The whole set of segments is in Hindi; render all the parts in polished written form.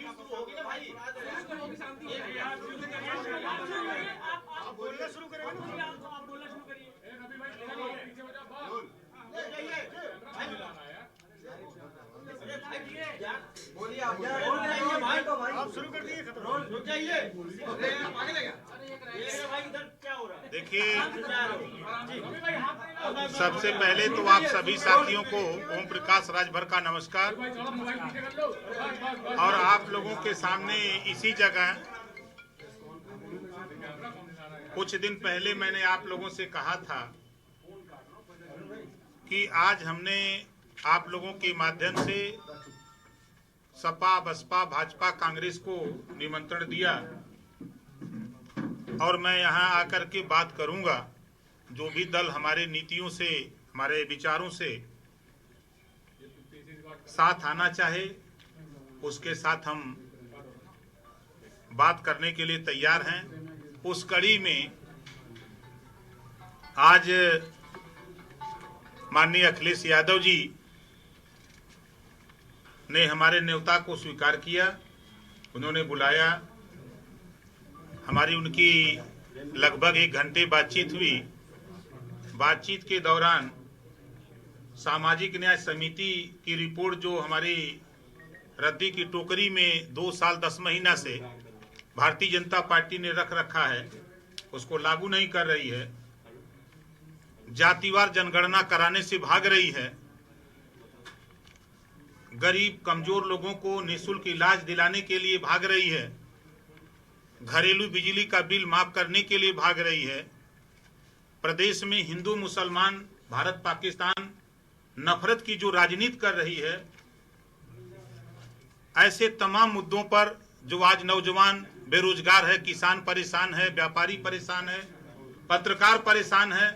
अभी शुरू होगी ना भाई, आप बोलना शुरू करेंगे ना, आप बोलना शुरू करिए। बोलिए आप शुरू कर दिए, रुक जाइए, आगे लगा भाई, इधर क्या हो रहा है? देखिए, सबसे पहले तो आप सभी साथियों को ओम प्रकाश राजभर का नमस्कार। और आप लोगों के सामने इसी जगह कुछ दिन पहले मैंने आप लोगों से कहा था कि आज हमने आप लोगों के माध्यम से सपा, बसपा, भाजपा, कांग्रेस को निमंत्रण दिया और मैं यहाँ आकर के बात करूँगा। जो भी दल हमारे नीतियों से, हमारे विचारों से साथ आना चाहे, उसके साथ हम बात करने के लिए तैयार हैं। उस कड़ी में आज माननीय अखिलेश यादव जी ने हमारे न्योता को स्वीकार किया। उन्होंने बुलाया, हमारी उनकी लगभग 1 घंटे बातचीत हुई। बातचीत के दौरान सामाजिक न्याय समिति की रिपोर्ट जो हमारी रद्दी की टोकरी में 2 साल 10 महीना से भारतीय जनता पार्टी ने रख रखा है, उसको लागू नहीं कर रही है, जातिवार जनगणना कराने से भाग रही है, गरीब कमजोर लोगों को निःशुल्क इलाज दिलाने के लिए भाग रही है, घरेलू बिजली का बिल माफ करने के लिए भाग रही है, प्रदेश में हिंदू मुसलमान, भारत पाकिस्तान नफरत की जो राजनीति कर रही है, ऐसे तमाम मुद्दों पर जो आज नौजवान बेरोजगार है, किसान परेशान है, व्यापारी परेशान है, पत्रकार परेशान है,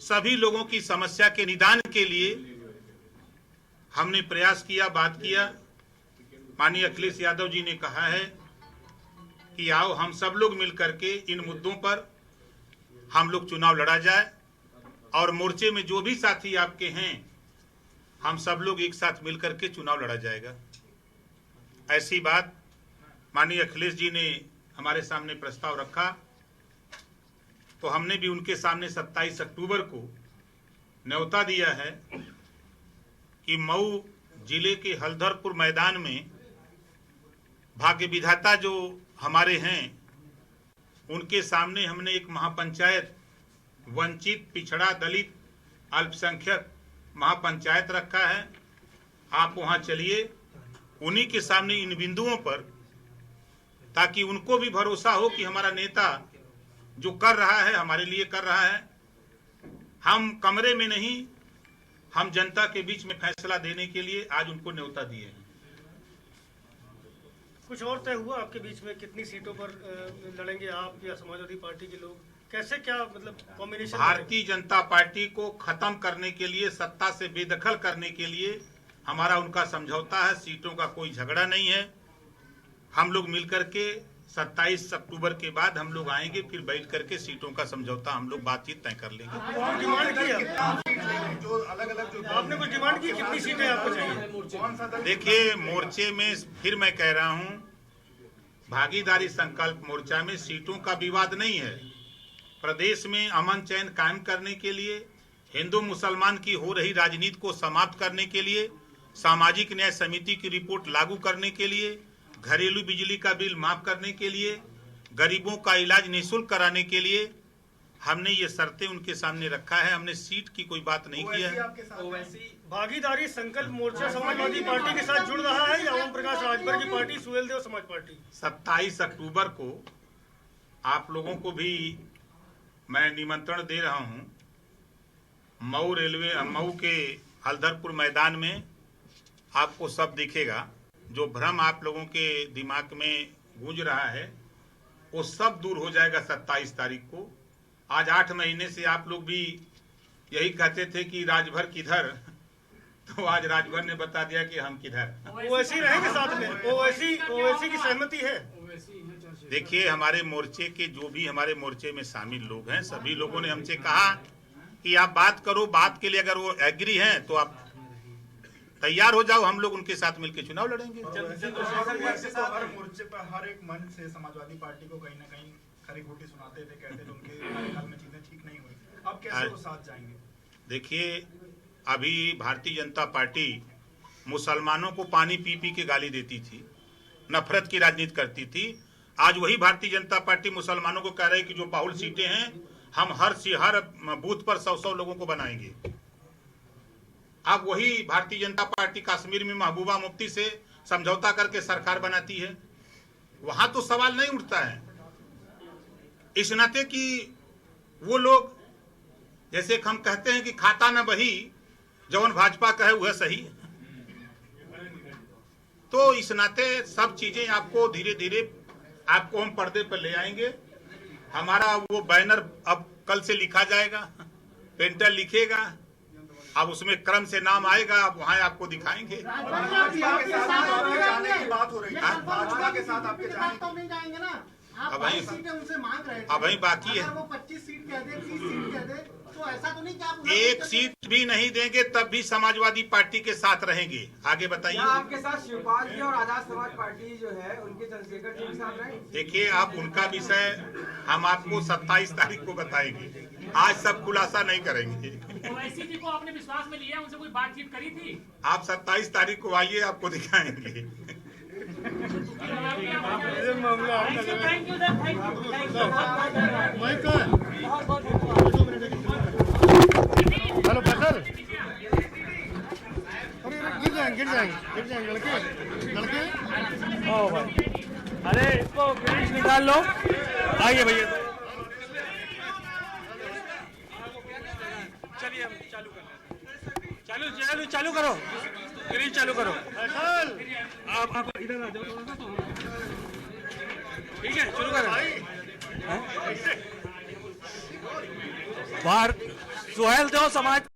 सभी लोगों की समस्या के निदान के लिए हमने प्रयास किया, बात किया। माननीय अखिलेश यादव जी ने कहा है कि आओ हम सब लोग मिलकर के इन मुद्दों पर हम लोग चुनाव लड़ा जाए और मोर्चे में जो भी साथी आपके हैं, हम सब लोग एक साथ मिलकर के चुनाव लड़ा जाएगा। ऐसी बात माननीय अखिलेश जी ने हमारे सामने प्रस्ताव रखा, तो हमने भी उनके सामने 27 अक्टूबर को न्योता दिया है कि मऊ जिले के हल्दरपुर मैदान में भाग्य विधाता जो हमारे हैं, उनके सामने हमने एक महापंचायत, वंचित, पिछड़ा, दलित, अल्पसंख्यक महापंचायत रखा है। आप वहां चलिए, उन्हीं के सामने इन बिंदुओं पर, ताकि उनको भी भरोसा हो कि हमारा नेता जो कर रहा है हमारे लिए कर रहा है। हम कमरे में नहीं, हम जनता के बीच में फैसला देने के लिए आज उनको न्योता दिए हैं। कुछ और तय हुआ आपके बीच में, कितनी सीटों पर लड़ेंगे आप या समाजवादी पार्टी के लोग, कैसे क्या मतलब कॉम्बिनेशन? भारतीय जनता पार्टी को खत्म करने के लिए, सत्ता से बेदखल करने के लिए हमारा उनका समझौता है। सीटों का कोई झगड़ा नहीं है। हम लोग मिलकर के 27 अक्टूबर के बाद हम लोग आएंगे, फिर बैठ करके सीटों का समझौता हम लोग बातचीत तय कर लेंगे। डिमांड की जो अलग-अलग जो आपने कुछ डिमांड की, कितनी सीटें आपको चाहिए? देखिए, मोर्चे में फिर मैं कह रहा हूं, भागीदारी संकल्प मोर्चा में सीटों का विवाद नहीं है। प्रदेश में अमन चैन कायम करने के लिए, हिंदू मुसलमान की हो रही राजनीति को समाप्त करने के लिए, सामाजिक न्याय समिति की रिपोर्ट लागू करने के लिए, घरेलू बिजली का बिल माफ करने के लिए, गरीबों का इलाज निःशुल्क कराने के लिए हमने ये शर्तें उनके सामने रखा है। हमने सीट की कोई बात नहीं किया है। भागीदारी संकल्प मोर्चा समाजवादी पार्टी के साथ जुड़ रहा है या ओम प्रकाश राजभर की पार्टी, सुहेलदेव समाज पार्टी? 27 अक्टूबर को आप लोगों को भी मैं निमंत्रण दे रहा हूं। मऊ के हल्दरपुर मैदान में आपको सब दिखेगा। जो भ्रम आप लोगों के दिमाग में गूंज रहा है वो सब दूर हो जाएगा 27 तारीख को। आज 8 महीने से आप लोग भी यही कहते थे कि राजभर किधर, तो आज राजभर ने बता दिया कि हम किधर। ओवैसी रहेंगे साथ में, ओवैसी की सहमति है। देखिए, हमारे मोर्चे के जो भी हमारे मोर्चे में शामिल लोग हैं, सभी लोगों ने हमसे कहा कि आप बात करो, बात के लिए अगर वो एग्री हैं तो आप तैयार हो जाओ, हम लोग उनके साथ मिलकर चुनाव लड़ेंगे। हर मोर्चे पर हर एक मंच से समाजवादी पार्टी को कहीं ना कहीं खरी खोटी सुनाते थे, कहते थे उनके कार्यकाल में चीजें ठीक नहीं हुई, अब कैसे वो साथ जाएंगे? देखिए, अभी भारतीय जनता पार्टी मुसलमानों को पानी पी पी के गाली देती थी, नफरत की राजनीति करती थी। आज वही भारतीय जनता पार्टी मुसलमानों को कह रही है कि जो बाहुल सीटें हैं हम हर बूथ पर 100-100 लोगों को बनाएंगे। अब वही भारतीय जनता पार्टी कश्मीर में महबूबा मुफ्ती से समझौता करके सरकार बनाती है, वहां तो सवाल नहीं उठता है। इस नाते कि वो लोग जैसे हम कहते हैं कि खाता न बही जवन भाजपा कहे वह सही, तो इस नाते सब चीजें आपको धीरे धीरे आपको हम पर्दे पर ले आएंगे। हमारा वो बैनर अब कल से लिखा जाएगा, पेंटर लिखेगा, अब उसमें क्रम से नाम आएगा, अब वहां आपको दिखाएंगे। भाजपा के साथ आपके जाने की बात हो रही है, भाजपा के साथ आपके जाने तो नहीं जाएंगे ना, आप अब 22 सीटें उनसे मांग रहे थे। अब वही बाकी है, अगर वो 25 सीट कह दे, 30 सीट कह दे, तो ऐसा तो नहीं कि आप एक सीट भी नहीं देंगे तब भी समाजवादी पार्टी के साथ रहेंगे। आगे बताइए। आपके साथ शिवपाल जी और आजाद समाज पार्टी जो है उनके चंद्रशेखर जी के साथ रहे। देखिए, आप उनका विषय हम आपको 27 तारीख को बताएंगे, आज सब खुलासा नहीं करेंगे। ओवैसी जी को आपने विश्वास में लिया, उनसे कोई बातचीत करी थी? आप 27 तारीख को आइए, आपको दिखाएंगे। Thank you sir, thank hello Faisal, गिर जाएंगे लड़के। ओ भाई, अरे इसको फिनिश निकाल लो, आइए भैया। चलिए हम चालू करो, चालू करो, ग्रीन चालू करो। आप इधर आ जाओ थोड़ा सा, ठीक है, शुरू करो। बाहर सुहेल देव समाज